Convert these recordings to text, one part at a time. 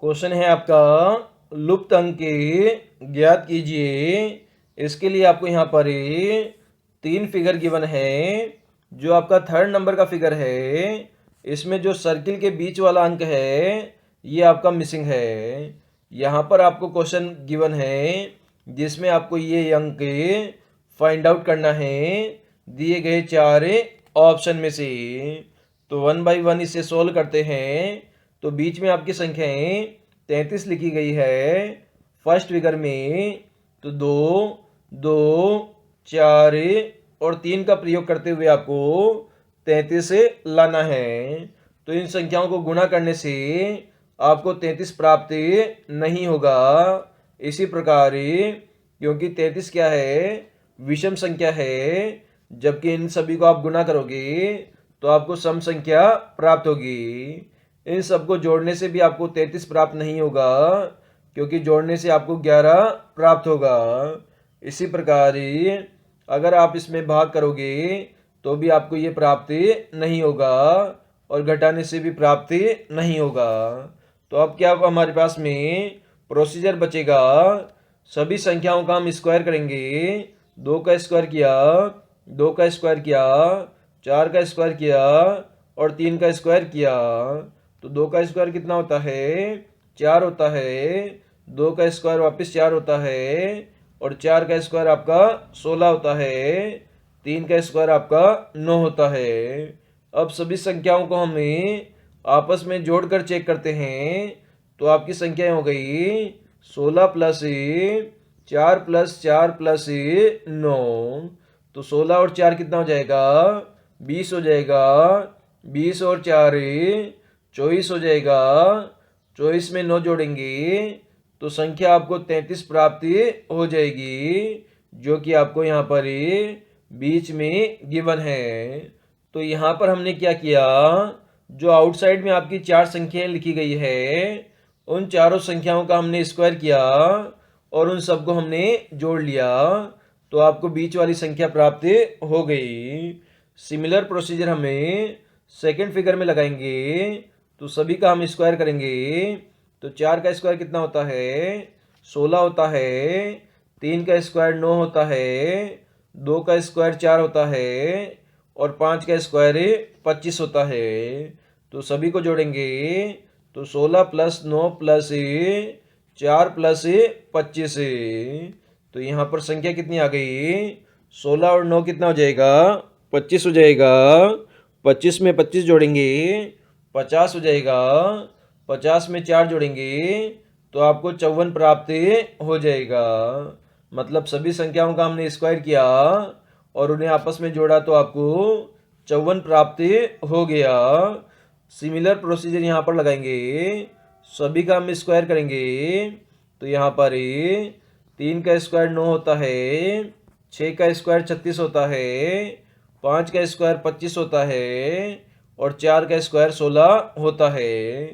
Question है आपका लुप्त अंक ज्ञात कीजिए। इसके लिए आपको यहाँ पर 3 फिगर गिवन है। जो आपका 3rd नंबर का फिगर है, इसमें जो सर्किल के बीच वाला अंक है ये आपका मिसिंग है। यहाँ पर आपको क्वेश्चन गिवन है जिसमें आपको ये अंक फाइंड आउट करना है दिए गए 4 ऑप्शन में से। तो 1 बाई 1 इसे सोल्व करते हैं। तो बीच में आपकी संख्याएं 33 लिखी गई है फर्स्ट फिगर में। तो 2, 2, 4 और 3 का प्रयोग करते हुए आपको 33 लाना है। तो इन संख्याओं को गुणा करने से आपको 33 प्राप्त नहीं होगा। इसी प्रकार क्योंकि 33 क्या है, विषम संख्या है, जबकि इन सभी को आप गुणा करोगे तो आपको सम संख्या प्राप्त होगी। इन सबको जोड़ने से भी आपको 33 प्राप्त नहीं होगा, क्योंकि जोड़ने से आपको 11 प्राप्त होगा। इसी प्रकार अगर आप इसमें भाग करोगे तो भी आपको ये प्राप्ति नहीं होगा और घटाने से भी प्राप्ति नहीं होगा। तो अब क्या हमारे पास में प्रोसीजर बचेगा, सभी संख्याओं का हम स्क्वायर करेंगे। 2 का स्क्वायर किया, 2 का स्क्वायर किया, 4 का स्क्वायर किया और 3 का स्क्वायर किया। तो 2 का स्क्वायर कितना होता है, 4 होता है। 2 का स्क्वायर वापस 4 होता है और 4 का स्क्वायर आपका 16 होता है। 3 का स्क्वायर आपका 9 होता है। अब सभी संख्याओं को हमें आपस में जोड़कर चेक करते हैं। तो आपकी संख्याएं हो गई 16 प्लस 4 प्लस 4 प्लस 9। तो 16 और 4 कितना हो जाएगा, 20 हो जाएगा। 20 और 4 24 हो जाएगा। 24 में 9 जोड़ेंगे तो संख्या आपको 33 प्राप्त हो जाएगी, जो कि आपको यहाँ पर बीच में गिवन है। तो यहाँ पर हमने क्या किया, जो आउटसाइड में आपकी 4 संख्याएं लिखी गई है उन चारों संख्याओं का हमने स्क्वायर किया और उन सबको हमने जोड़ लिया। तो आपको बीच वाली संख्या प्राप्त हो गई। सिमिलर प्रोसीजर हमें सेकंड फिगर में लगाएंगे। तो सभी का हम स्क्वायर करेंगे। तो 4 का स्क्वायर कितना होता है, 16 होता है। 3 का स्क्वायर 9 होता है। 2 का स्क्वायर 4 होता है और 5 का स्क्वायर 25 होता है। तो सभी को जोड़ेंगे तो 16 प्लस 9 प्लस 4 प्लस 25। तो यहाँ पर संख्या कितनी आ गई, 16 और 9 कितना हो जाएगा, 25 हो जाएगा। 25 में 25 जोड़ेंगे 50 हो जाएगा। 50 में 4 जोड़ेंगे तो आपको 54 प्राप्त हो जाएगा। मतलब सभी संख्याओं का हमने स्क्वायर किया और उन्हें आपस में जोड़ा तो आपको 54 प्राप्त हो गया। सिमिलर प्रोसीजर यहाँ पर लगाएंगे। सभी का हम स्क्वायर करेंगे। तो यहाँ पर 3 का स्क्वायर 9 होता है। 6 का स्क्वायर 36 होता है। 5 का स्क्वायर 25 होता है और 4 का स्क्वायर 16 होता है।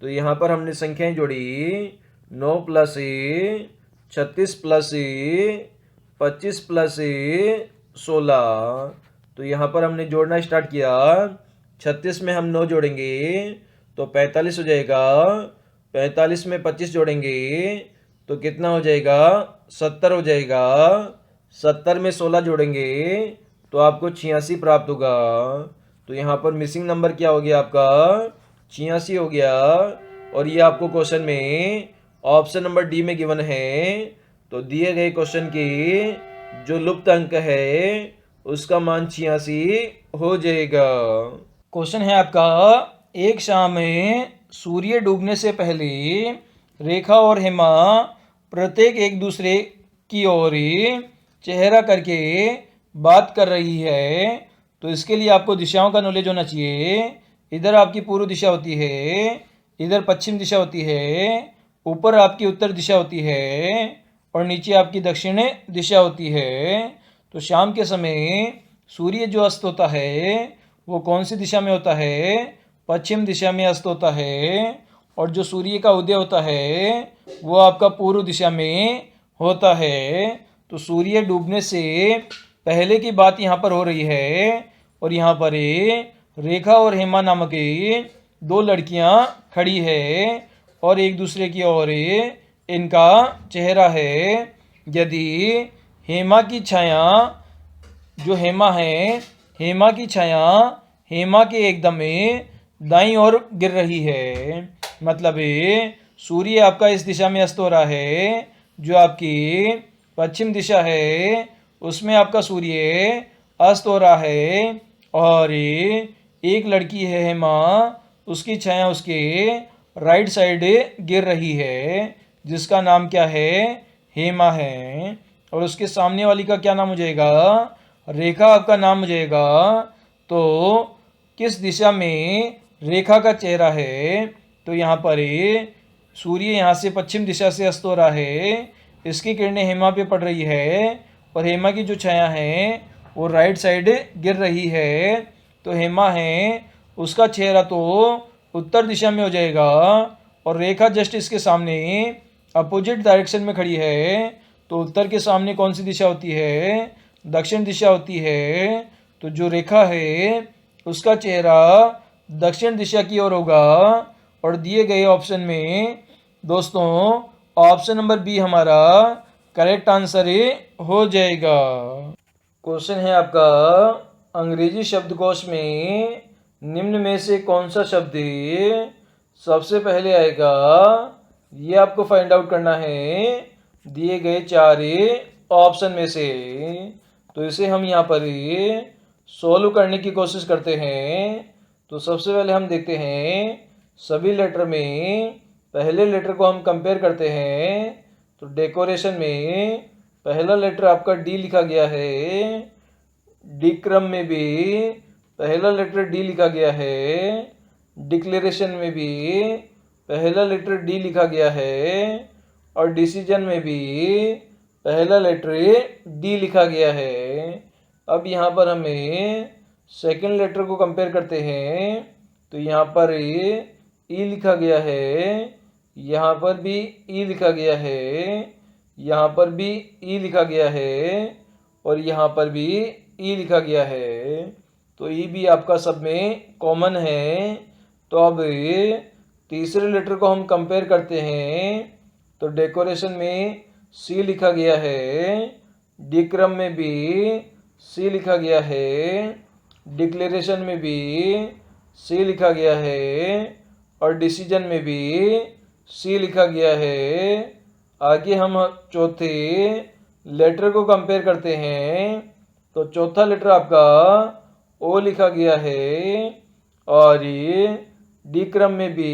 तो यहाँ पर हमने संख्याएं जोड़ी 9 प्लस 36 प्लस 25 प्लस 16। तो यहाँ पर हमने जोड़ना स्टार्ट किया। 36 में हम 9 जोड़ेंगे तो 45 हो जाएगा। 45 में 25 जोड़ेंगे तो कितना हो जाएगा, 70 हो जाएगा। 70 में 16 जोड़ेंगे तो आपको 86 प्राप्त होगा। तो यहाँ पर मिसिंग नंबर क्या हो गया आपका, 86 हो गया। और ये आपको क्वेश्चन में ऑप्शन नंबर डी में गिवन है। तो दिए गए क्वेश्चन की जो लुप्त अंक है उसका मान 86 हो जाएगा। क्वेश्चन है आपका, एक शाम में सूर्य डूबने से पहले रेखा और हेमा प्रत्येक एक दूसरे की ओर चेहरा करके बात कर रही है। तो इसके लिए आपको दिशाओं का नॉलेज होना चाहिए। इधर आपकी पूर्व दिशा होती है, इधर पश्चिम दिशा होती है, ऊपर आपकी उत्तर दिशा होती है और नीचे आपकी दक्षिण दिशा होती है। तो शाम के समय सूर्य जो अस्त होता है वो कौन सी दिशा में होता है, पश्चिम दिशा में अस्त होता है। और जो सूर्य का उदय होता है वो आपका पूर्व दिशा में होता है। तो सूर्य डूबने से पहले की बात यहाँ पर हो रही है और यहाँ पर रेखा और हेमा नामक 2 लड़कियाँ खड़ी है और एक दूसरे की ओर इनका चेहरा है। यदि हेमा की छाया जो हेमा है, हेमा की छाया हेमा के एकदम दाईं ओर गिर रही है, मतलब सूर्य आपका इस दिशा में अस्त हो रहा है, जो आपकी पश्चिम दिशा है उसमें आपका सूर्य अस्त हो रहा है। और एक लड़की है हेमा, उसकी छाया उसके राइट साइड गिर रही है, जिसका नाम क्या है, हेमा है। और उसके सामने वाली का क्या नाम हो जाएगा, रेखा आपका नाम हो जाएगा। तो किस दिशा में रेखा का चेहरा है, तो यहाँ पर सूर्य यहाँ से पश्चिम दिशा से अस्त हो रहा है, इसकी किरणें हेमा पे पड़ रही है और हेमा की जो छाया है वो राइट साइड गिर रही है। तो हेमा है उसका चेहरा तो उत्तर दिशा में हो जाएगा और रेखा जस्ट इसके सामने अपोजिट डायरेक्शन में खड़ी है। तो उत्तर के सामने कौन सी दिशा होती है, दक्षिण दिशा होती है। तो जो रेखा है उसका चेहरा दक्षिण दिशा की ओर होगा। और दिए गए ऑप्शन में दोस्तों ऑप्शन नंबर बी हमारा करेक्ट आंसर हो जाएगा। क्वेश्चन है आपका, अंग्रेजी शब्दकोश में निम्न में से कौन सा शब्द सबसे पहले आएगा, ये आपको फाइंड आउट करना है दिए गए 4 ऑप्शन में से। तो इसे हम यहाँ पर सॉल्व करने की कोशिश करते हैं। तो सबसे पहले हम देखते हैं सभी लेटर में पहले लेटर को हम कंपेयर करते हैं। तो डेकोरेशन में पहला लेटर आपका डी लिखा गया है, डी क्रम में भी पहला लेटर डी लिखा गया है, डिक्लेरेशन में भी पहला लेटर डी लिखा गया है और डिसीजन में भी पहला लेटर डी लिखा गया है। अब यहाँ पर हमें सेकंड लेटर को कंपेयर करते हैं। तो यहाँ पर ई लिखा गया है, यहाँ पर भी ई लिखा गया है, यहाँ पर भी ई लिखा गया है और यहाँ पर भी ई लिखा गया है। तो ई भी आपका सब में कॉमन है। तो अब तीसरे लेटर को हम कंपेयर करते हैं। तो डेकोरेशन में सी लिखा गया है, डी क्रम में भी सी लिखा गया है, डिक्लेरेशन में भी सी लिखा गया है और डिसीजन में भी सी लिखा गया है। आगे हम चौथे लेटर को कंपेयर करते हैं। तो चौथा लेटर आपका ओ लिखा गया है और डी क्रम में भी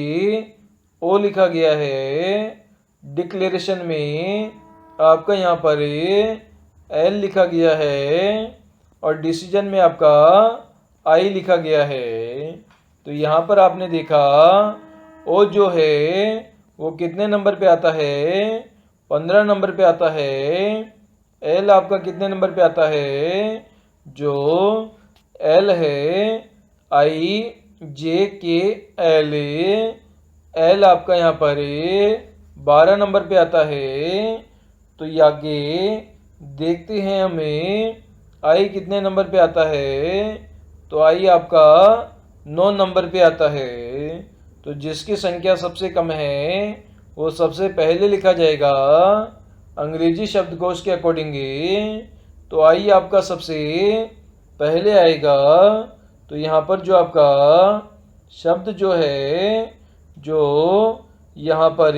ओ लिखा गया है, डिक्लेरेशन में आपका यहाँ पर एल लिखा गया है और डिसीजन में आपका आई लिखा गया है। तो यहाँ पर आपने देखा ओ जो है वो कितने नंबर पे आता है, 15 नंबर पे आता है। एल आपका कितने नंबर पे आता है, जो एल है आई जे के एल, एल आपका यहाँ पर 12 नंबर पे आता है। तो ये आगे देखते हैं हमें आई कितने नंबर पे आता है। तो आई आपका 9 नंबर पे आता है। तो जिसकी संख्या सबसे कम है वो सबसे पहले लिखा जाएगा अंग्रेजी शब्दकोश के अकॉर्डिंग। तो आई आपका सबसे पहले आएगा। तो यहाँ पर जो आपका शब्द जो है, जो यहाँ पर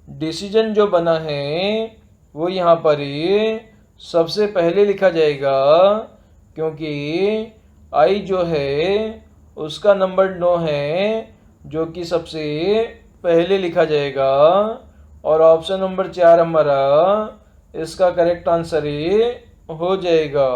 डिसीजन जो बना है वो यहाँ पर सबसे पहले लिखा जाएगा, क्योंकि आई जो है उसका नंबर 9 है, जो कि सबसे पहले लिखा जाएगा। और ऑप्शन नंबर 4 हमारा इसका करेक्ट आंसर हो जाएगा।